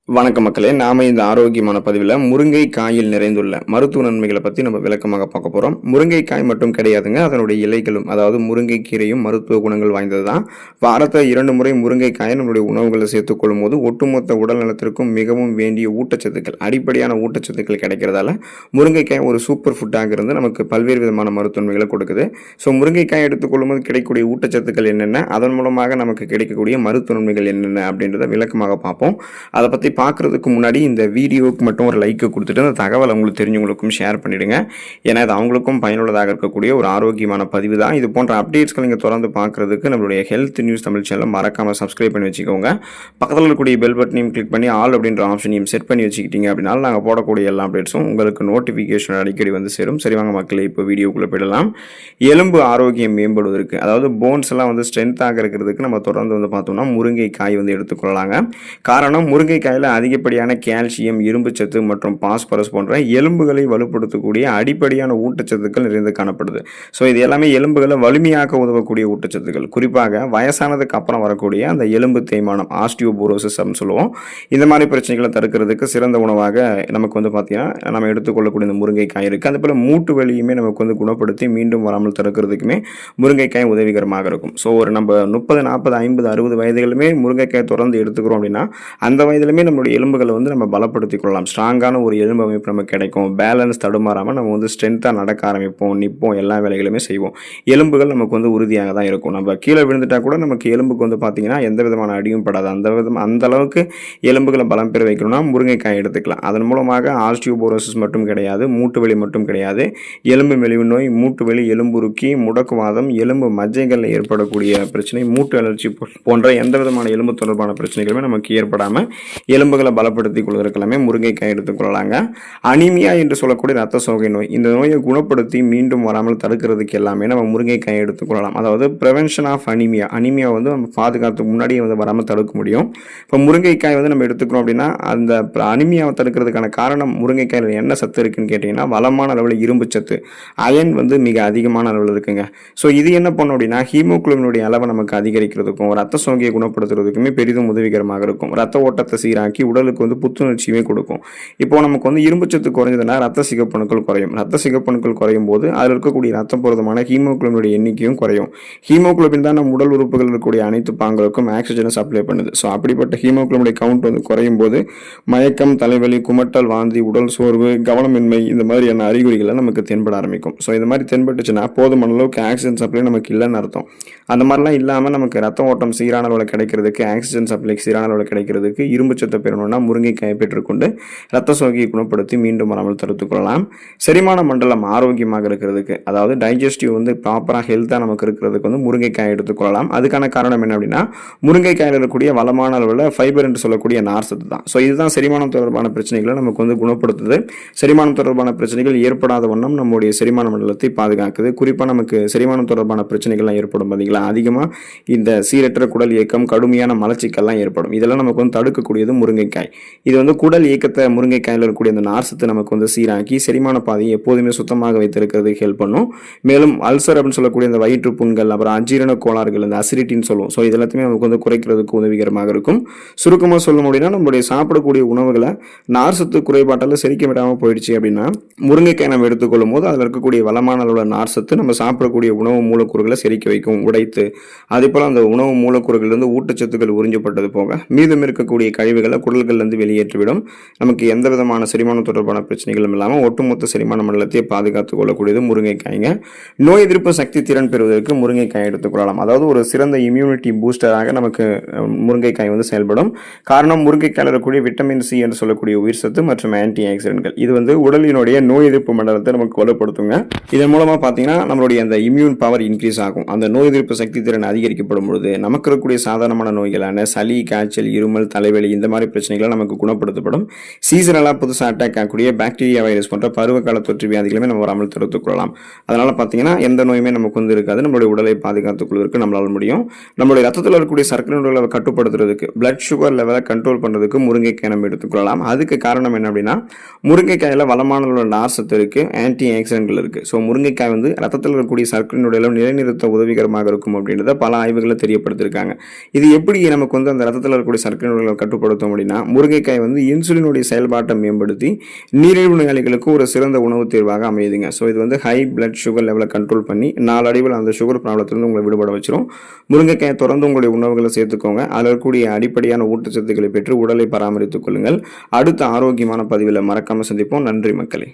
வணக்கம் மக்களே, நாம இந்த ஆரோக்கியமான பதிவில் முருங்கை காயில் நிறைந்துள்ள மருத்துவ நன்மைகளை பற்றி நம்ம விளக்கமாக பார்க்க போகிறோம். முருங்கைக்காய் மட்டும் கிடையாதுங்க, அதனுடைய இலைகளும், அதாவது முருங்கை கீரையும் மருத்துவ குணங்கள் வாய்ந்தது தான். வாரத்தை 2 முறை முருங்கைக்காயை நம்மளுடைய உணவுகளை சேர்த்துக்கொள்ளும் போது ஒட்டுமொத்த உடல் நலத்திற்கும் மிகவும் வேண்டிய ஊட்டச்சத்துக்கள், அடிப்படையான ஊட்டச்சத்துக்கள் கிடைக்கிறதால முருங்கைக்காய் ஒரு சூப்பர் ஃபுட்டாக இருந்து நமக்கு பல்வேறு விதமான மருத்துவ நன்மைகளை கொடுக்குது. ஸோ முருங்கைக்காய் எடுத்துக்கொள்ளும் போது கிடைக்கக்கூடிய ஊட்டச்சத்துக்கள் என்னென்ன, அதன் மூலமாக நமக்கு கிடைக்கக்கூடிய மருத்துவ நன்மைகள் என்னென்ன அப்படின்றத விளக்கமாக பார்ப்போம். அதை பற்றி பார்க்குறதுக்கு முன்னாடி இந்த வீடியோவுக்கு மட்டும் ஒரு லைக்கு கொடுத்துட்டு அந்த தகவல் உங்களுக்கு தெரிஞ்சவங்களுக்கும் ஷேர் பண்ணிவிடுங்க. ஏன்னா இது அவங்களுக்கும் பயனுள்ளதாக இருக்கக்கூடிய ஒரு ஆரோக்கியமான பதிவு தான். இது போன்ற அப்டேட்ஸ்கள் நீங்கள் தொடர்ந்து பார்க்குறதுக்கு நம்மளுடைய ஹெல்த் நியூஸ் தமிழ் சேனலை மறக்காமல் சப்ஸ்கிரைப் பண்ணி வச்சுக்கோங்க. பக்கத்தில் இருக்கக்கூடிய பெல் பட்டனையும் கிளிக் பண்ணி ஆல் அப்படின்ற ஆப்ஷனையும் செட் பண்ணி வச்சுக்கிட்டீங்க அப்படின்னா நாங்கள் போடக்கூடிய எல்லா அப்டேட்ஸும் உங்களுக்கு நோட்டிஃபிகேஷன் அடிக்கடி வந்து சேரும். சரி வாங்க மக்களே, இப்போ வீடியோக்குள்ளே போயிடலாம். எலும்பு ஆரோக்கியம் மேம்படுவதற்கு, அதாவது போன்ஸ் எல்லாம் வந்து ஸ்ட்ரென்த்தாக இருக்கிறதுக்கு நம்ம தொடர்ந்து வந்து பார்த்தோம்னா முருங்கைக்காய் வந்து எடுத்துக்கொள்ளலாங்க. காரணம், முருங்கைக்காயில் அதிகப்படியான கால்சியம், இரும்புச்சத்து மற்றும் பாஸ்பரஸ் போன்ற எலும்புகளை வலுப்படுத்தக்கூடிய அடிப்படையான ஊட்டச்சத்துக்கள் நிறைந்து காணப்படுது. ஸோ இது எல்லாமே எலும்புகளை வலிமையாக்க உதவக்கூடிய ஊட்டச்சத்துக்கள். குறிப்பாக வயசானதுக்கு அப்புறம் வரக்கூடிய அந்த எலும்பு தேய்மானம், ஆஸ்டியோபோரோசிஸ் அப்படின்னு சொல்லுவோம், இந்த மாதிரி பிரச்சனைகளை தடுக்கிறதுக்கு சிறந்த உணவாக நமக்கு வந்து பார்த்தீங்கன்னா நம்ம எடுத்துக்கொள்ளக்கூடிய இந்த முருங்கைக்காய் இருக்குது. அதே போல் மூட்டு வலியுமே நமக்கு வந்து குணப்படுத்தி மீண்டும் வராமல் தடுக்கிறதுக்குமே முருங்கைக்காய் உதவிகரமாக இருக்கும். ஸோ ஒரு நம்ம 30, 40, 50, 60 வயதுகளுமே முருங்கைக்காய் தொடர்ந்து எடுத்துக்கிறோம் அப்படின்னா அந்த வயதிலுமே நம்மளுடைய எலும்புகளை வந்து நம்ம பலப்படுத்திக் கொள்ளலாம். ஸ்ட்ராங்கான ஒரு எலும்பு அமைப்பு நமக்கு கிடைக்கும். பேலன்ஸ் தடுமாறாமல் நம்ம வந்து ஸ்ட்ரென்த்தாக நடக்க ஆரம்பிப்போம், நிற்போம், எல்லா வேலைகளுமே செய்வோம். எலும்புகள் நமக்கு வந்து உறுதியாக தான் இருக்கும். நம்ம கீழே விழுந்துட்டா கூட நமக்கு எலும்புக்கு வந்து பார்த்தீங்கன்னா எந்த விதமான அடியும் படாது. அந்த அளவுக்கு எலும்புகளை பலம் பெற வைக்கணும்னா முருங்கைக்காய் எடுத்துக்கலாம். அதன் மூலமாக ஆஸ்டியோபோரோசிஸ் மட்டும் கிடையாது, மூட்டு வலி மட்டும் கிடையாது, எலும்பு மெலிவு நோய், மூட்டு வலி, எலும்புருக்கி, முடக்குவாதம், எலும்பு மஜ்ஜைகளில் ஏற்படக்கூடிய பிரச்சனை, மூட்டு அலர்ச்சி போன்ற எந்த விதமான எலும்பு தொடர்பான பிரச்சனைகளுமே நமக்கு ஏற்படாமல் எலும்புகளை பலப்படுத்திக் கொள்வதற்கெல்லாமே முருங்கைக்காய் எடுத்துக்கொள்ளலாங்க. அனிமியா என்று சொல்லக்கூடிய ரத்த சோகை நோய், இந்த நோயை குணப்படுத்தி மீண்டும் வராமல் தடுக்கிறதுக்கு எல்லாமே நம்ம முருங்கைக்காய் எடுத்துக்கொள்ளலாம். அதாவது ப்ரிவென்ஷன் ஆஃப் அனிமியா, அனிமியா வந்து நம்ம பாதுகாத்துக்கு முன்னாடியே வந்து வராமல் தடுக்க முடியும். இப்போ முருங்கைக்காய் வந்து நம்ம எடுத்துக்கிறோம் அப்படின்னா அந்த அனிமியாவை தடுக்கிறதுக்கான காரணம் முருங்கைக்காயில் என்ன சத்து இருக்குன்னு கேட்டிங்கன்னா வளமான அளவில் இரும்பு சத்து, அயன் வந்து மிக அதிகமான அளவில் இருக்குங்க. ஸோ இது என்ன பண்ணும் அப்படின்னா ஹீமோகுளோபினுடைய அளவை நமக்கு அதிகரிக்கிறதுக்கும் ரத்த சோகையை குணப்படுத்துறதுக்குமே பெரிதும் உதவிகரமாக இருக்கும். ரத்த ஓட்டத்தை சீராக்கி உடலுக்கு வந்து புத்துணர்ச்சியுமே கொடுக்கும். இப்போ நமக்கு வந்து இரும்புச்சத்து குறைஞ்சதுன்னா ரத்த சிகப்பணுக்கள் குறையும். ரத்த சிகப்பணுக்கள் குறையும் போது அதில் இருக்கக்கூடிய ரத்த புரதமான ஹீமோகுளோபினுடைய எண்ணிக்கையும் குறையும். ஹீமோகுளோபின் தான் நம்ம உடல் உறுப்புகள் இருக்கக்கூடிய அனைத்து பாங்களுக்கும் ஆக்சிஜனை சப்ளை பண்ணுது. ஸோ அப்படிப்பட்ட ஹீமோகுளோபினுடைய கவுண்ட் வந்து குறையும் போது மயக்கம், தலைவலி, குமட்டல், வாந்தி, உடல் சோர்வு, கவனமின்மை, இந்த மாதிரியான அறிகுறிகளை நமக்கு தென்பட ஆரம்பிக்கும். ஸோ இந்த மாதிரி தென்பட்டுச்சுன்னா போதுமான அளவுக்கு ஆக்சிஜன் சப்ளை நமக்கு இல்லைன்னு அர்த்தம். அந்த மாதிரிலாம் இல்லாமல் நமக்கு ரத்த ஓட்டம் சீரான அளவில் கிடைக்கிறதுக்கு, ஆக்சிஜன் சப்ளை சீரான அளவில் கிடைக்கிறதுக்கு இரும்புச்சத்தை பெறணும்னா முருங்கைக்காயை பெற்றுக்கொண்டு ரத்த சோகையை குணப்படுத்தி மீண்டும் வராமல் தடுத்துக் கொள்ளலாம். செரிமான மண்டலம் ஆரோக்கியமாக இருக்கிறதுக்கு, அதாவது டைஜஸ்டிவ் வந்து ப்ராப்பராக ஹெல்த்தாக நமக்கு இருக்கிறதுக்கு வந்து முருங்கைக்காய் எடுத்துக்கொள்ளலாம். அதுக்கான காரணம் என்ன அப்படின்னா முருங்கைக்காயில் இருக்கக்கூடிய வளமான அளவில் ஃபைபர் என்று சொல்லக்கூடிய நார்சத்து தான். ஸோ இதுதான் செரிமானம் தொடர்பான பிரச்சனைகளை நமக்கு வந்து குணப்படுத்துது. செரிமானம் தொடர்பான பிரச்சனைகள் ஏற்படாத வண்ணம் நம்முடைய செரிமான மண்டலத்தை பாதுகாக்குது. குறிப்பாக நமக்கு செரிமானம் தொடர்பான பிரச்சனைகள்லாம் ஏற்படும் பார்த்தீங்களா, அதிகமாக இந்த சீரற்ற குடல் இயக்கம், கடுமையான மலச்சிக்கல்லாம் ஏற்படும். இதெல்லாம் நமக்கு வந்து தடுக்கக்கூடியது முருங்கைக்காய். இது வந்து குடல் இயக்கத்தை முருங்கைக்காயில் இருக்கக்கூடிய அந்த நார்சத்து நமக்கு வந்து சீராக்கி செரிமான பாதையை எப்போதுமே சுத்தமாக வைத்திருக்கிறதுக்கு ஹெல்ப் பண்ணும். மேலும் அல்சர் அப்படின்னு சொல்லக்கூடிய இந்த வயிற்று புண்கள், அப்புறம் அஜீரண கோளாறுகள், இந்த அசிடிட்டின்னு சொல்லுவோம். ஸோ இது எல்லாத்தையுமே நமக்கு வந்து குறைக்கிறதுக்கு உதவிகரமாக இருக்கும். சுருக்கமாக சொல்லணும் அப்படின்னா நம்மளுடைய சாப்பிடக்கூடிய உணவுகளை நார்சத்து குறைபாட்டால் செரிக்க விடாமல் போயிடுச்சு அப்படின்னா முருங்கைக்காய் நம்ம எடுத்துக்கொள்ளும் போது அதில் இருக்கக்கூடிய வளமான அளவுள்ள நார்சத்து நம்ம சாப்பிடக்கூடிய உணவு மூலக்கூறுகளை செரிக்க வைக்கும், உடைத்து. அதே போல் அந்த உணவு மூலக்கூறுகளிலிருந்து ஊட்டச்சத்துக்கள் உறிஞ்சப்பட்டது போக மீதம் இருக்கக்கூடிய கழிவுகளை குடல்கள்லேருந்து வெளியேற்றிவிடும். நமக்கு எந்த விதமான செரிமானம் தொடர்பான பிரச்சனைகளும் இல்லாமல் ஒட்டுமொத்த செரிமான மண்டலத்தை பாதுகாத்துக் கொள்ளக்கூடியது முருங்கைக்காய்ங்க. நோய் எதிர்ப்பு சக்தி திறன் பெறுவதற்கு முருங்கைக்காய் எடுத்துக்கொள்ளலாம். அதாவது ஒரு சிறந்த இம்யூனிட்டி பூஸ்டராக நமக்கு முருங்கைக்காய் வந்து செயல்படும். காரணம், முருங்கைக்காயில் இருக்கக்கூடிய விட்டமின் சி என்று சொல்லக்கூடிய உயிர் சத்து மற்றும் ஆன்டி ஆக்சிடென்ட்கள், இது வந்து உடலினுடைய நோய் எதிர்ப்பு மண்டலத்தை நமக்கு வலுப்படுத்துங்க. இதன் மூலமாக பார்த்தீங்கன்னா நம்மளுடைய அந்த இம்யூன் பவர் இன்க்ரீஸ் ஆகும். அந்த நோய் எதிர்ப்பு சக்தி திறன் அதிகரிக்கப்படும் பொழுது நமக்கு இருக்கக்கூடிய சாதாரணமான நோய்களான சளி, காய்ச்சல், இருமல், தலைவலி, இந்த மாதிரி பிரச்சனைகளை நமக்கு குணப்படுத்தப்படும். சீசனலாக புதுசாக அட்டாக் ஆகக்கூடிய பாக்டீரியா, வைரஸ் போன்ற பருவகால தொற்று வியாதிகளுமே நம்ம வராமல் தடுத்துக் கொள்ளலாம். அதனால பார்த்தீங்கன்னா எந்த நோயுமே நமக்கு வந்து இருக்காது. நம்மளுடைய உடலை பாதுகாத்துக் கொள்வதற்கு நம்மளால முடியும். நம்மளுடைய ரத்தத்தில் இருக்கக்கூடிய சர்க்கரை நோய்களை கட்டுப்படுத்துறதுக்கு, பிளட் சுகர் லெவலை கண்ட்ரோல் பண்ணுறதுக்கு முருங்கைக்காய் நம்ம எடுத்துக்கொள்ளலாம். அதுக்கு காரணம் என்ன அப்படின்னா முருங்கைக்காயில் வளமான நார்சத்து இருக்கு, ஆன்டி ஆக்சிடென்ட்கள் இருக்கு. ஸோ முருங்கைக்காய் வந்து ரத்தத்தில் இருக்கக்கூடிய சர்க்கரை நோய்களை நிலைநிறுத்த உதவிகரமாக இருக்கும் அப்படின்றத பல ஆய்வுகளை தெரியப்படுத்திருக்காங்க. இது எப்படி நமக்கு வந்து அந்த ரத்தத்தில் இருக்கக்கூடிய சர்க்கரை நோய்களை கட்டுப்படுத்தும் பார்த்தோம் அப்படின்னா முருங்கைக்காய் வந்து இன்சுலினுடைய செயல்பாட்டை மேம்படுத்தி நீரிழிவு நோயாளிகளுக்கு ஒரு சிறந்த உணவு தேர்வாக அமையுதுங்க. ஸோ இது வந்து ஹை பிளட் சுகர் லெவலை கண்ட்ரோல் பண்ணி நாளடைவில் அந்த சுகர் ப்ராப்ளத்திலிருந்து உங்களை விடுபட வச்சிரும். முருங்கைக்காயை தொடர்ந்து உங்களுடைய உணவுகளை சேர்த்துக்கோங்க. அதில் இருக்கக்கூடிய அடிப்படையான ஊட்டச்சத்துக்களை பெற்று உடலை பராமரித்துக் கொள்ளுங்கள். அடுத்த ஆரோக்கியமான பதிவில் மறக்காமல் சந்திப்போம். நன்றி மக்களே.